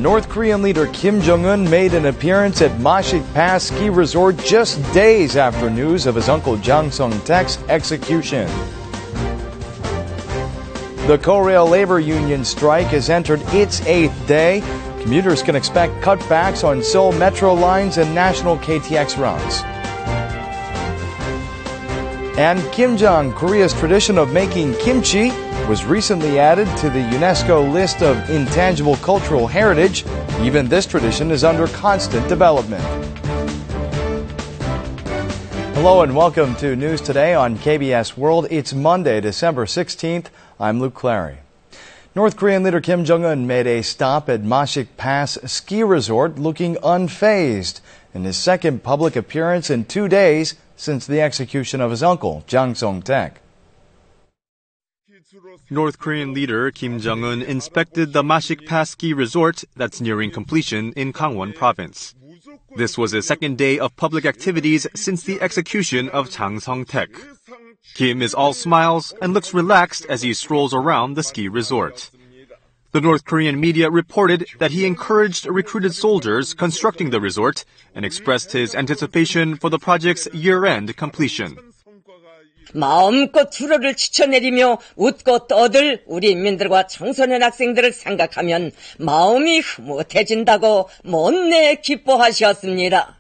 North Korean leader Kim Jong-un made an appearance at Masik Pass Ski Resort just days after news of his uncle Jang Song-thaek's execution. The CORAIL labor union strike has entered its 8th day. Commuters can expect cutbacks on Seoul metro lines and national KTX routes. And Kimjang, Korea's tradition of making kimchi, was recently added to the UNESCO list of intangible cultural heritage. Even this tradition is under constant development. Hello and welcome to News Today on KBS World. It's Monday, December 16th. I'm Luke Clary. North Korean leader Kim Jong-un made a stop at Masik Pass Ski Resort looking unfazed in his second public appearance in 2 days since the execution of his uncle, Jang Song-thaek. North Korean leader Kim Jong-un inspected the Masik Pass Ski Resort that's nearing completion in Gangwon Province. This was his second day of public activities since the execution of Jang Song-thaek. Kim is all smiles and looks relaxed as he strolls around the ski resort. The North Korean media reported that he encouraged recruited soldiers constructing the resort and expressed his anticipation for the project's year-end completion. 마음껏 불어를 치쳐내리며 웃고 떠들 우리 인민들과 청소년 학생들을 생각하면 마음이 흐뭇해진다고 못내 기뻐하셨습니다.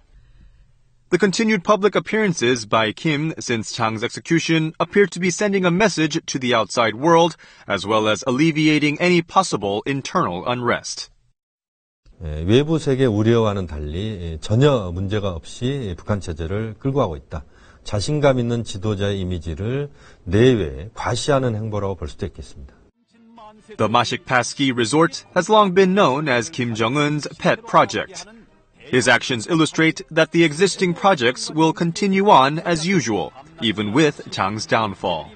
The continued public appearances by Kim since Chang's execution appear to be sending a message to the outside world, as well as alleviating any possible internal unrest. 외부 세계 우려와는 달리 전혀 문제가 없이 북한 체제를 끌고 가고 있다. 자신감 있는 지도자의 이미지를 내외에 과시하는 행보라고 볼 수도 있겠습니다. The Masik Pass Ski Resort has long been known as Kim Jong-un's pet project. His actions illustrate that the existing projects will continue on as usual, even with Jang's downfall.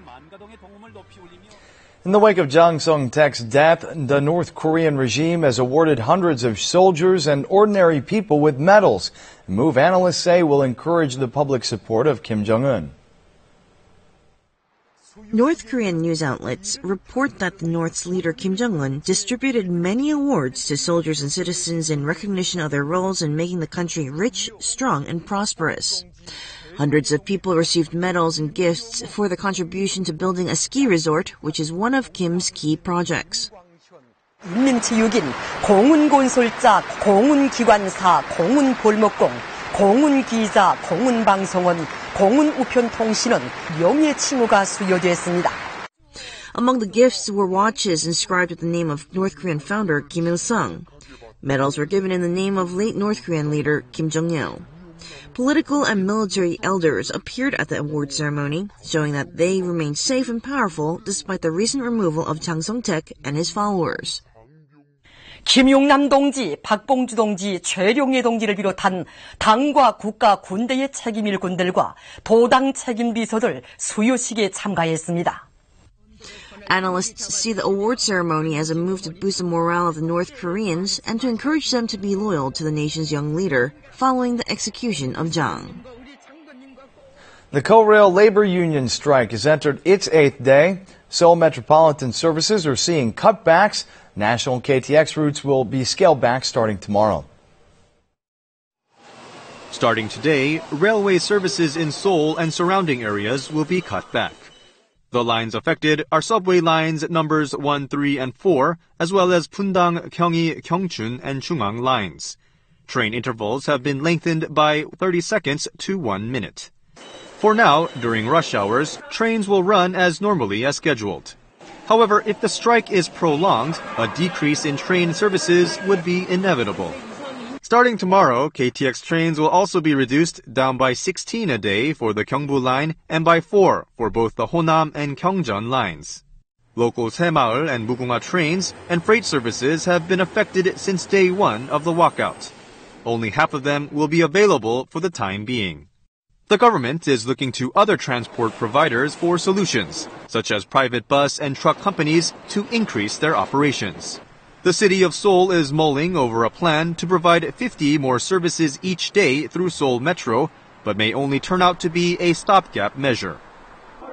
In the wake of Jang Song-thaek's death, the North Korean regime has awarded hundreds of soldiers and ordinary people with medals, a move analysts say will encourage the public support of Kim Jong-un. North Korean news outlets report that the North's leader Kim Jong-un distributed many awards to soldiers and citizens in recognition of their roles in making the country rich, strong, and prosperous. Hundreds of people received medals and gifts for their contribution to building a ski resort, which is one of Kim's key projects. 인민체육인 공운건설자, 공운기관사, 공운골목공, 공운기자, 공운방송원, 공운우편통신원 명예 칭호가 수여됐습니다. Among the gifts were watches inscribed with the name of North Korean founder Kim Il-sung. Medals were given in the name of late North Korean leader Kim Jong-il. Political and military elders appeared at the award ceremony, showing that they remain safe and powerful despite the recent removal of Jang Song-thaek and his followers. 김용남 동지, 박봉주 동지, 최룡해 동지를 비롯한 당과 국가 군대의 책임 일꾼들과 도당 책임 비서들 수요식에 참가했습니다. Analysts see the award ceremony as a move to boost the morale of the North Koreans and to encourage them to be loyal to the nation's young leader following the execution of Jang. The CORAIL labor union strike has entered its 8th day. Seoul metropolitan services are seeing cutbacks. National KTX routes will be scaled back starting tomorrow. Starting today, railway services in Seoul and surrounding areas will be cut back. The lines affected are subway lines numbers 1, 3, and 4, as well as Pundang, Gyeonggi, Gyeongchun, and Chungang lines. Train intervals have been lengthened by 30 seconds to 1 minute. For now, during rush hours, trains will run as normally as scheduled. However, if the strike is prolonged, a decrease in train services would be inevitable. Starting tomorrow, KTX trains will also be reduced down by 16 a day for the Gyeongbu line and by 4 for both the Honam and Gyeongjeon lines. Local Saemaul and Mugunga trains and freight services have been affected since day one of the walkout. Only half of them will be available for the time being. The government is looking to other transport providers for solutions, such as private bus and truck companies, to increase their operations. The city of Seoul is mulling over a plan to provide 50 more services each day through Seoul Metro, but may only turn out to be a stopgap measure.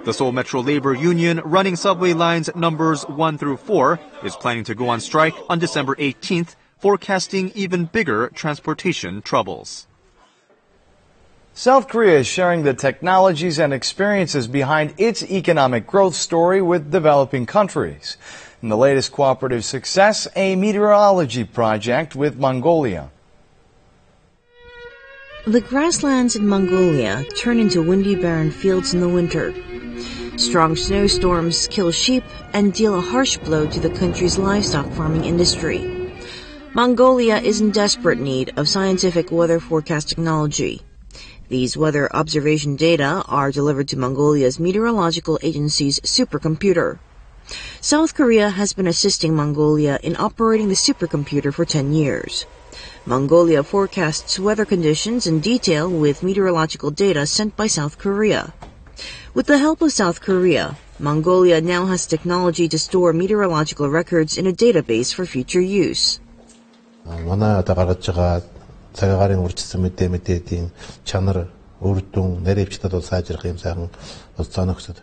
The Seoul Metro Labor Union running subway lines numbers 1 through 4 is planning to go on strike on December 18th forecasting even bigger transportation troubles. South Korea is sharing the technologies and experiences behind its economic growth story with developing countries. In the latest cooperative success, a meteorology project with Mongolia. The grasslands in Mongolia turn into windy, barren fields in the winter. Strong snowstorms kill sheep and deal a harsh blow to the country's livestock farming industry. Mongolia is in desperate need of scientific weather forecast technology. These weather observation data are delivered to Mongolia's meteorological agency's supercomputer. South Korea has been assisting Mongolia in operating the supercomputer for 10 years. Mongolia forecasts weather conditions in detail with meteorological data sent by South Korea. With the help of South Korea, Mongolia now has technology to store meteorological records in a database for future use. цагаагаар урьдчилсан мэдээдийн чанар өрдөн нэрвчтэд сайжрах юм сайхан зохиогсод.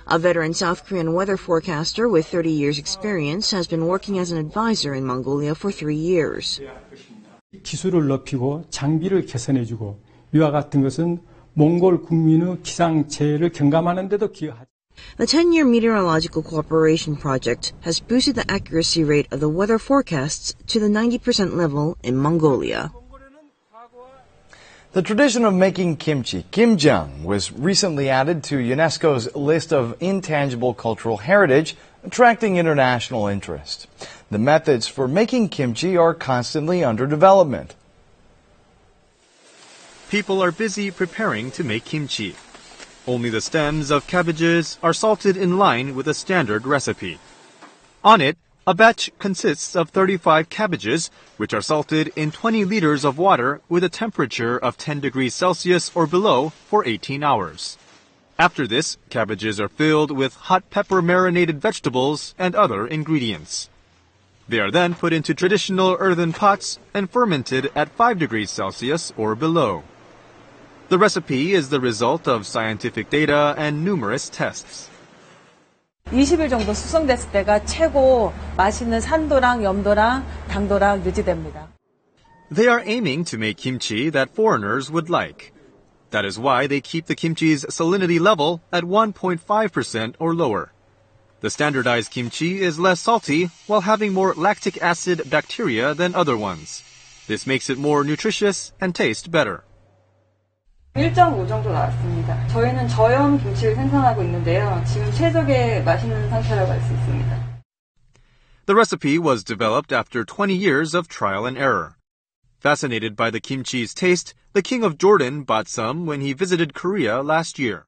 A veteran South Korean weather forecaster with 30 years experience has been working as an advisor in Mongolia for 3 years. 기술을 높이고 장비를 개선해주고 이와 같은 것은 몽골 국민의 기상체를 경감하는 데도 기여하죠. The 10-year meteorological cooperation project has boosted the accuracy rate of the weather forecasts to the 90% level in Mongolia. The tradition of making kimchi, kimjang, was recently added to UNESCO's list of intangible cultural heritage, attracting international interest. The methods for making kimchi are constantly under development. People are busy preparing to make kimchi. Only the stems of cabbages are salted in line with a standard recipe. On it, a batch consists of 35 cabbages, which are salted in 20 liters of water with a temperature of 10 degrees Celsius or below for 18 hours. After this, cabbages are filled with hot pepper marinated vegetables and other ingredients. They are then put into traditional earthen pots and fermented at 5 degrees Celsius or below. The recipe is the result of scientific data and numerous tests. 20일 정도 숙성됐을 때가 최고 맛있는 산도랑 염도랑 당도랑 유지됩니다. They are aiming to make kimchi that foreigners would like. That is why they keep the kimchi's salinity level at 1.5% or lower. The standardized kimchi is less salty while having more lactic acid bacteria than other ones. This makes it more nutritious and taste better. 1.5 정도 나왔습니다. 저희는 저염 김치를 생산하고 있는데요. 지금 최적의 맛있는 상태라고 할 수 있습니다. The recipe was developed after 20 years of trial and error. Fascinated by the kimchi's taste, the King of Jordan bought some when he visited Korea last year.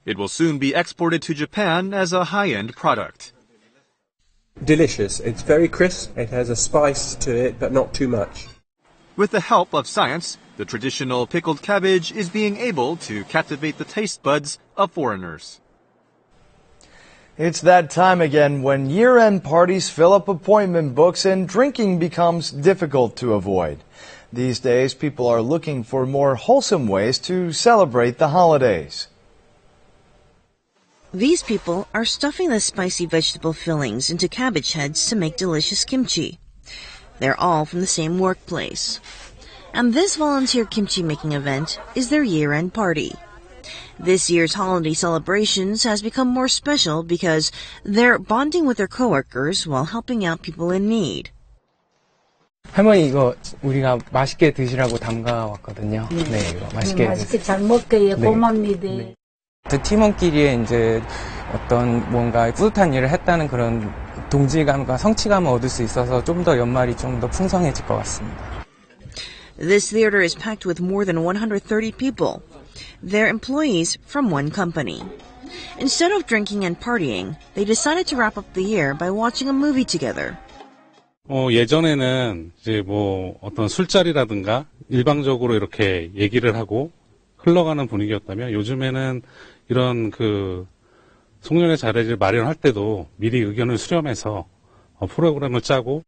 It will soon be exported to Japan as a high-end product. Delicious. It's very crisp. It has a spice to it, but not too much. With the help of science, the traditional pickled cabbage is being able to captivate the taste buds of foreigners. It's that time again when year-end parties fill up appointment books and drinking becomes difficult to avoid. These days, people are looking for more wholesome ways to celebrate the holidays. These people are stuffing the spicy vegetable fillings into cabbage heads to make delicious kimchi. They're all from the same workplace. And this volunteer kimchi making event is their year-end party. This year's holiday celebrations has become more special because they're bonding with their coworkers while helping out people in need. 할머니 이거 우리가 맛있게 드시라고 담가 왔거든요. 네, 이거 맛있게 잘 먹게 고맙니다. 네. 팀원끼리의 이제 어떤 뭔가 뿌듯한 일을 했다는 그런 동질감과 성취감을 얻을 수 있어서 좀 더 연말이 좀 더 풍성해질 것 같습니다. This theater is packed with more than 130 people. They're employees from one company. Instead of drinking and partying, they decided to wrap up the year by watching a movie together. 예전에는 이제 뭐 어떤 술자리라든가 일방적으로 이렇게 얘기를 하고 흘러가는 분위기였다면 요즘에는 이런 그 송년회 자리를 마련할 때도 미리 의견을 수렴해서 프로그램을 짜고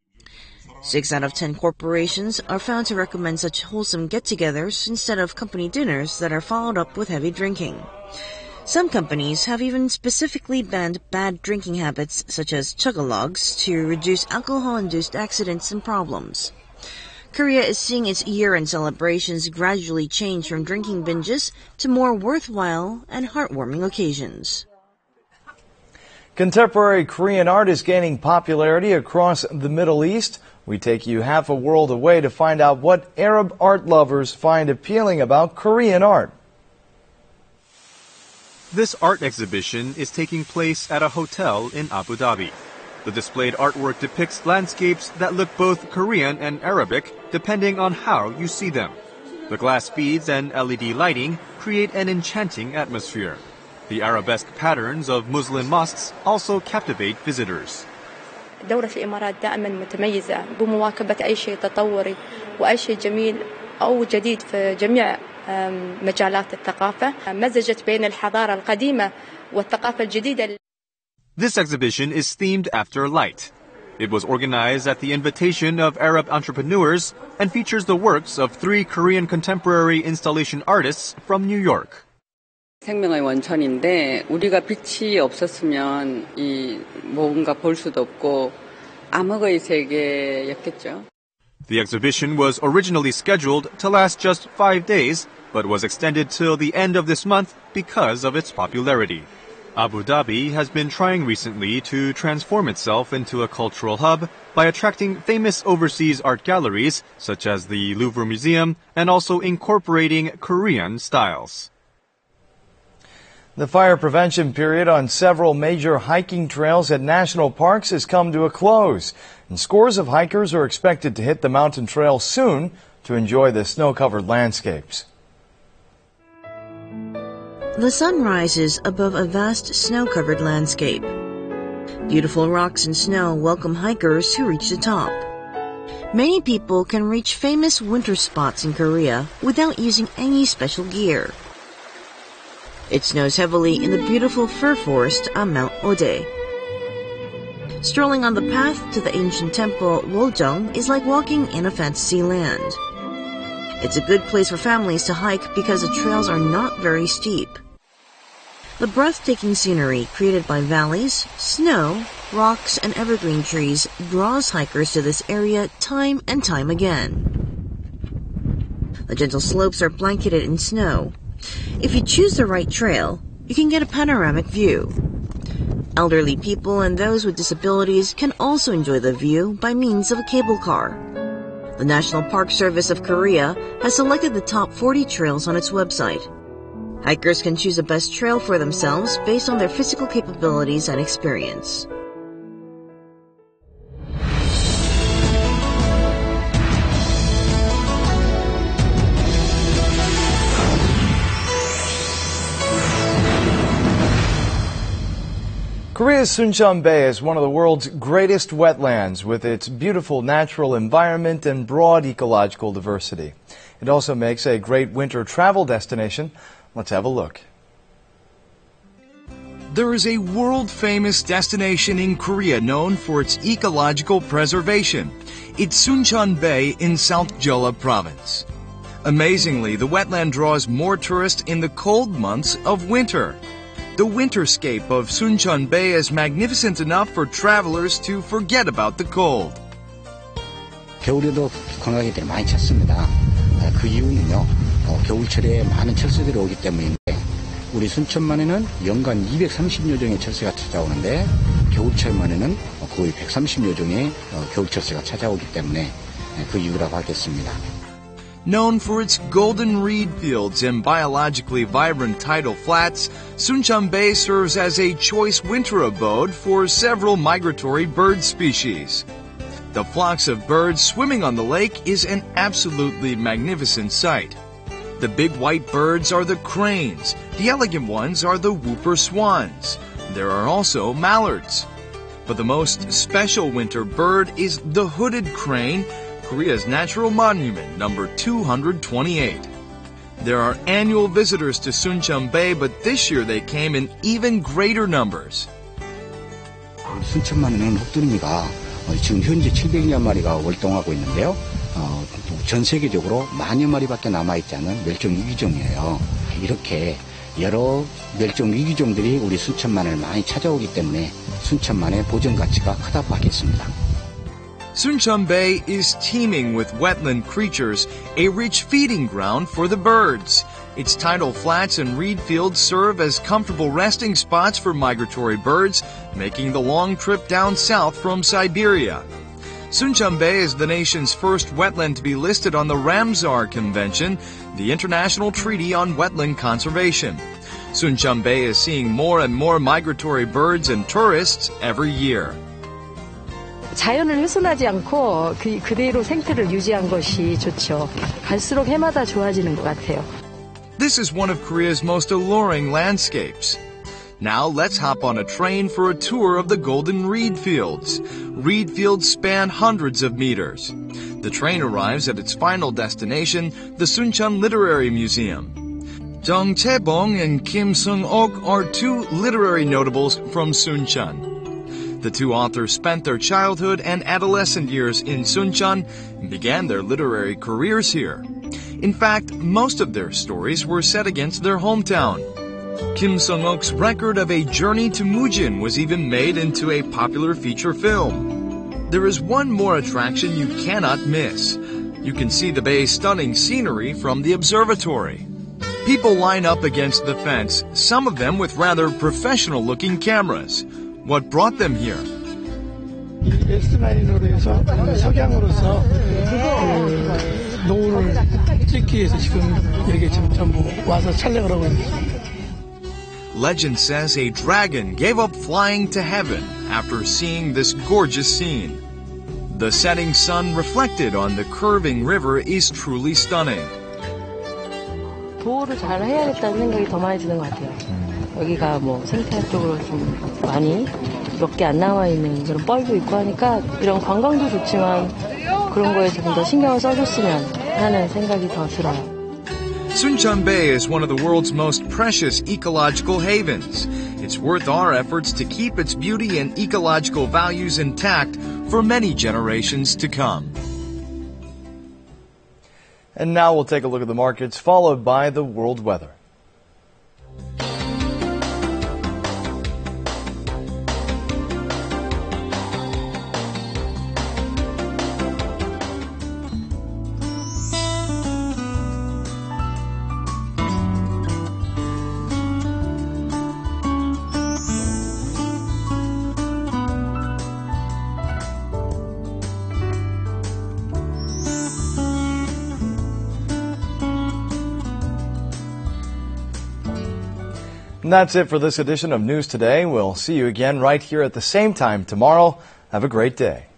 6 out of 10 corporations are found to recommend such wholesome get-togethers instead of company dinners that are followed up with heavy drinking. Some companies have even specifically banned bad drinking habits such as chug-a-logs to reduce alcohol-induced accidents and problems. Korea is seeing its year-end celebrations gradually change from drinking binges to more worthwhile and heartwarming occasions. Contemporary Korean art is gaining popularity across the Middle East. We take you half a world away to find out what Arab art lovers find appealing about Korean art. This art exhibition is taking place at a hotel in Abu Dhabi. The displayed artwork depicts landscapes that look both Korean and Arabic, depending on how you see them. The glass beads and LED lighting create an enchanting atmosphere. The arabesque patterns of Muslim mosques also captivate visitors. دولة الإمارات دائما متميزة بمواكبة أي شيء تطوري وأي شيء جميل أو جديد في جميع مجالات الثقافة مزجت بين الحضارة القديمة والثقافة الجديدة. This exhibition is themed after light. It was organized at the invitation of Arab entrepreneurs and features the works of 3 Korean contemporary installation artists from New York. 생명의 원천인데 우리가 빛이 없었으면 이 뭔가 볼 수도 없고 암흑의 세계였겠죠. The exhibition was originally scheduled to last just 5 days, but was extended till the end of this month because of its popularity. Abu Dhabi has been trying recently to transform itself into a cultural hub by attracting famous overseas art galleries, such as the Louvre Museum, and also incorporating Korean styles. The fire prevention period on several major hiking trails at national parks has come to a close, and scores of hikers are expected to hit the mountain trail soon to enjoy the snow-covered landscapes. The sun rises above a vast snow-covered landscape. Beautiful rocks and snow welcome hikers who reach the top. Many people can reach famous winter spots in Korea without using any special gear. It snows heavily in the beautiful fir forest on Mount Ode. Strolling on the path to the ancient temple Woljong is like walking in a fantasy land. It's a good place for families to hike because the trails are not very steep. The breathtaking scenery created by valleys, snow, rocks, and evergreen trees draws hikers to this area time and time again. The gentle slopes are blanketed in snow. If you choose the right trail, you can get a panoramic view. Elderly people and those with disabilities can also enjoy the view by means of a cable car. The National Park Service of Korea has selected the top 40 trails on its website. Hikers can choose the best trail for themselves based on their physical capabilities and experience. Korea's Suncheon Bay is one of the world's greatest wetlands with its beautiful natural environment and broad ecological diversity. It also makes a great winter travel destination. Let's have a look. There is a world-famous destination in Korea known for its ecological preservation. It's Suncheon Bay in South Jeolla Province. Amazingly, the wetland draws more tourists in the cold months of winter. The winterscape of Suncheon Bay is magnificent enough for travelers to forget about the cold. 겨울에도 관광객들이 많이 찾습니다. 그 이유는요, 겨울철에 많은 철새들이 오기 때문인데 우리 순천만에는 연간 230여 종의 철새가 찾아오는데 겨울철만에는 거의 130여 종의 겨울철새가 찾아오기 때문에 그 이유라고 하겠습니다. Known for its golden reed fields and biologically vibrant tidal flats, Suncheon Bay serves as a choice winter abode for several migratory bird species. The flocks of birds swimming on the lake is an absolutely magnificent sight. The big white birds are the cranes. The elegant ones are the whooper swans. There are also mallards. But the most special winter bird is the hooded crane, Korea's natural monument, number 228. There are annual visitors to Suncheon Bay, but this year they came in even greater numbers. 순천만에는 혹두루미가 지금 현재 700여 마리가 월동하고 있는데요. 전 세계적으로 만여 마리밖에 남아있지 않은 멸종 위기종이에요. 이렇게 여러 멸종 위기종들이 우리 순천만을 많이 찾아오기 때문에 순천만의 보존 가치가 크다고 하겠습니다. Suncheon Bay is teeming with wetland creatures, a rich feeding ground for the birds. Its tidal flats and reed fields serve as comfortable resting spots for migratory birds, making the long trip down south from Siberia. Suncheon Bay is the nation's first wetland to be listed on the Ramsar Convention, the international treaty on wetland conservation. Suncheon Bay is seeing more and more migratory birds and tourists every year. 자연을 훼손하지 않고 그대로 생태를 유지한 것이 좋죠. 갈수록 해마다 좋아지는 것 같아요. This is one of Korea's most alluring landscapes. Now let's hop on a train for a tour of the golden reed fields. Reed fields span hundreds of meters. The train arrives at its final destination, the Suncheon Literary Museum. Jang Chae-bong and Kim Sung-ok are two literary notables from Suncheon. The two authors spent their childhood and adolescent years in Suncheon and began their literary careers here. In fact, most of their stories were set against their hometown. Kim Sung-ok's record of a journey to Mujin was even made into a popular feature film. There is one more attraction you cannot miss. You can see the bay's stunning scenery from the observatory. People line up against the fence, some of them with rather professional-looking cameras. What brought them here? S9으로 해서 석양으로서 노을을 찍기 위해서 지금 이렇게 전부 와서 촬영을 하고 있습니다. Legend says a dragon gave up flying to heaven after seeing this gorgeous scene. The setting sun reflected on the curving river is truly stunning. 보호를 잘 해야겠다는 생각이 더 많이 드는 것 같아요. 여기가 뭐 생태 쪽으로 좀 많이 몇 개 안 나와 있는 그런 뻘도 있고 하니까 이런 관광도 좋지만 그런 거에 조금 더 신경을 써줬으면 하는 생각이 더 들어요. Suncheon Bay is one of the world's most precious ecological havens. It's worth our efforts to keep its beauty and ecological values intact for many generations to come. And now we'll take a look at the markets, followed by the world weather. And that's it for this edition of News Today. We'll see you again right here at the same time tomorrow. Have a great day.